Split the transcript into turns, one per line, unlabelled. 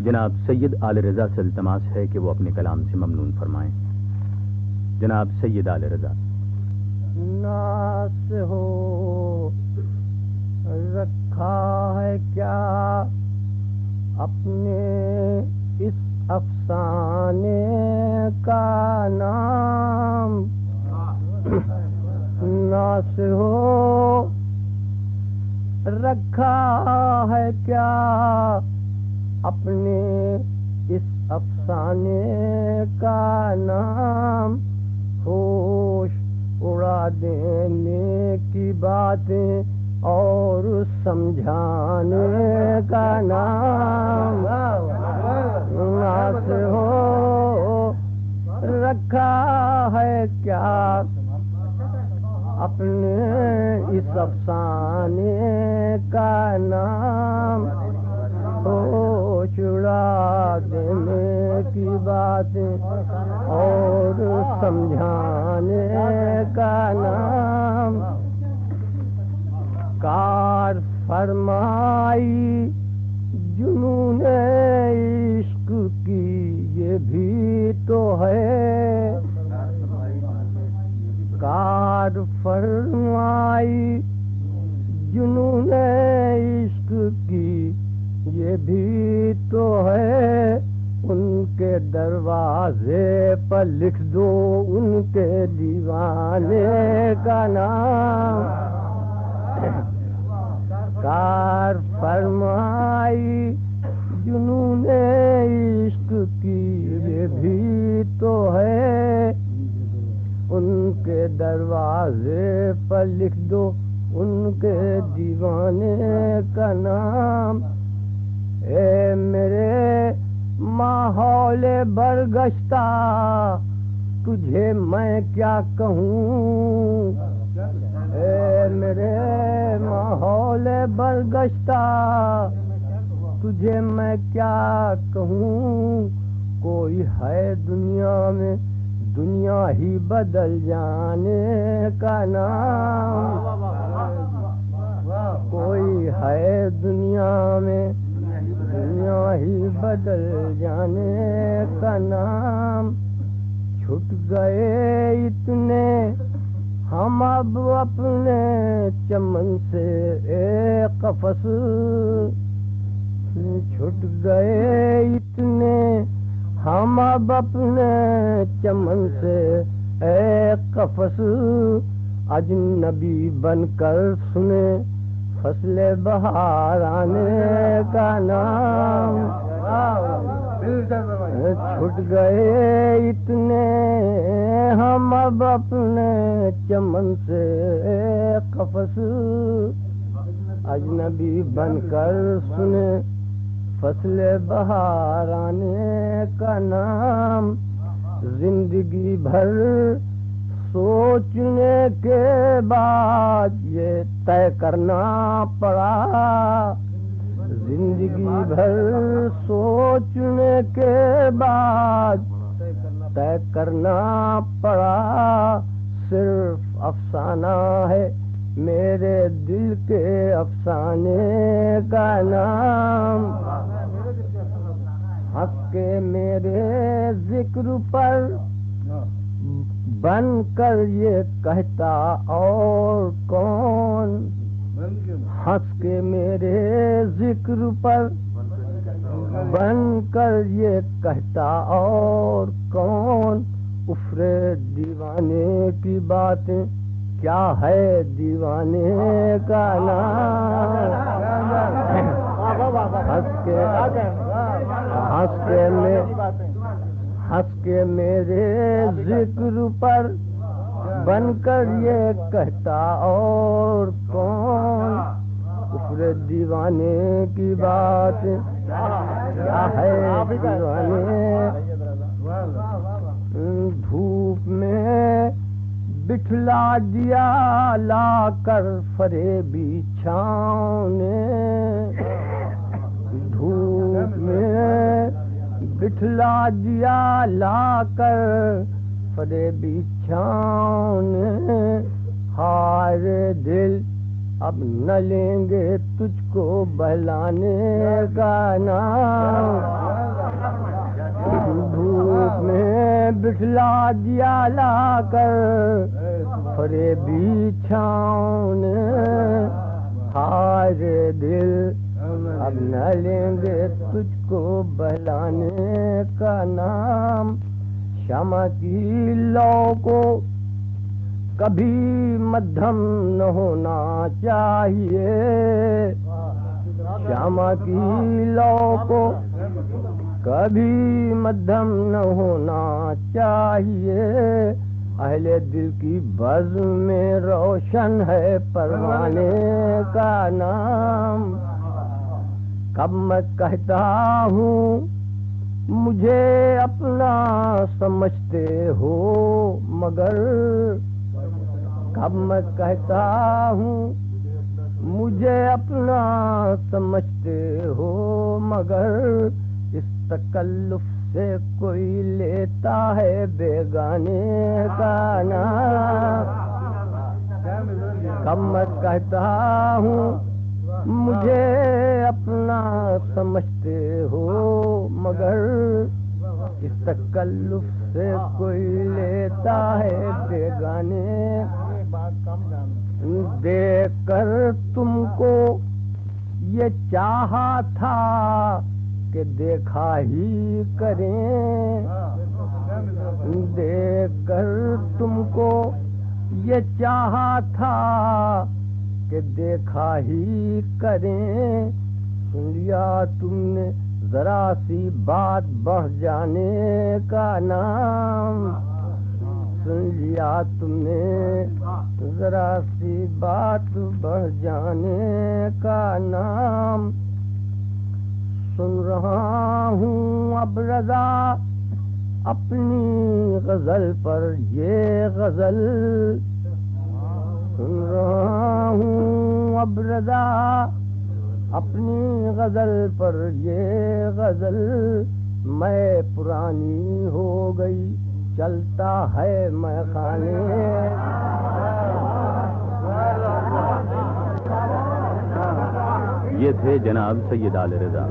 جناب سید آل رضا سے التماس ہے کہ وہ اپنے کلام سے ممنون فرمائیں. جناب سید آل رضا.
ناس ہو رکھا ہے کیا اپنے اس افسانے کا نام، ناس ہو رکھا ہے کیا اپنے اس افسانے کا نام، ہوش اڑا دینے کی باتیں اور سمجھانے کا نام، ناس ہو رکھا ہے کیا اپنے اس افسانے کا نام، ہوش اڑا دینے کی باتیں اور سمجھانے کا نام، کار فرمائی جنون عشق کی یہ بھی تو ہے، کار فرمائی جنون عشق کی یہ بھی تو ہے، ان کے دروازے پر لکھ دو ان کے دیوانے کا نام، کار فرمائی جنون عشق کی یہ بھی تو ہے، ان کے دروازے پر لکھ دو ان کے دیوانے کا نام، اے میرے ماحول برگشتہ تجھے میں کیا کہوں، اے میرے ماحول برگشتہ تجھے میں کیا کہوں، کوئی ہے دنیا میں دنیا ہی بدل جانے کا نام، کوئی ہے دنیا میں دنیا ہی بدل جانے کا نام، چھٹ گئے اتنے ہم اب اپنے چمن سے اے قفس، چھٹ گئے اتنے ہم اب اپنے چمن سے اے قفس، اجنبی بن کر سنے فصل بہار آنے کا نام، چھٹ گئے اتنے ہم اب اپنے چمن سے اے قفس، اجنبی بن کر سنے فصل بہار آنے کا نام، زندگی بھر سوچنے کے بعد یہ طے کرنا پڑا، زندگی بھر سوچنے کے بعد طے کرنا پڑا، صرف افسانہ ہے میرے دل کے افسانے کا نام، ہنس کے میرے ذکر پر بن کر یہ کہتا اور کون، ہنس کے میرے ذکر پر بن کر یہ کہتا اور کون، افرے دیوانے کی باتیں کیا ہے دیوانے کا نام، ہنس کے میرے ذکر پر بن کر یہ کہتا اور کون، افرے دیوانے کی بات کیا ہے دیوانے، دھوپ میں بٹھلا دیا لا کر فریبی چھاؤں نے، دھوپ میں بٹھلا دیا لا کر فریبی چھاؤں نے، ہائے دل اب نہ لیں گے تجھ کو بہلانے کا نام، دھوپ میں بٹھلا دیا لا کر فریبی چھاؤں نے، ہائے دل اب نہ لیں گے تجھ کو بہلانے کا نام، شمع کی لو کو کبھی مدھم نہ ہونا چاہیے، شمع کی لو کو کبھی مدھم نہ ہونا چاہیے، اہل دل کی بزم میں روشن ہے پروانے کا نام، کب میں کہتا ہوں مجھے اپنا سمجھتے ہو مگر، کب میں کہتا ہوں مجھے اپنا سمجھتے ہو مگر، اس تکلف سے کوئی لیتا ہے بیگانے کا نام، کب میں کہتا ہوں مجھے اپنا سمجھتے ہو مگر، اس تکلف سے کوئی لیتا ہے بیگانے، دیکھ کر تم کو یہ چاہا تھا کہ دیکھا ہی کریں، دیکھ کر تم کو یہ چاہا تھا کہ دیکھا ہی کریں، سن لیا تم نے ذرا سی بات بڑھ جانے کا نام، سن لیا تم نے ذرا سی بات بڑھ جانے کا نام، سن رہا ہوں اب رضا اپنی غزل پر یہ غزل، سن رہا ہوں اب رضا اپنی غزل پر یہ غزل، میں پرانی ہو گئی چلتا ہے میں خانے،
یہ تھے جناب سید آل رضا۔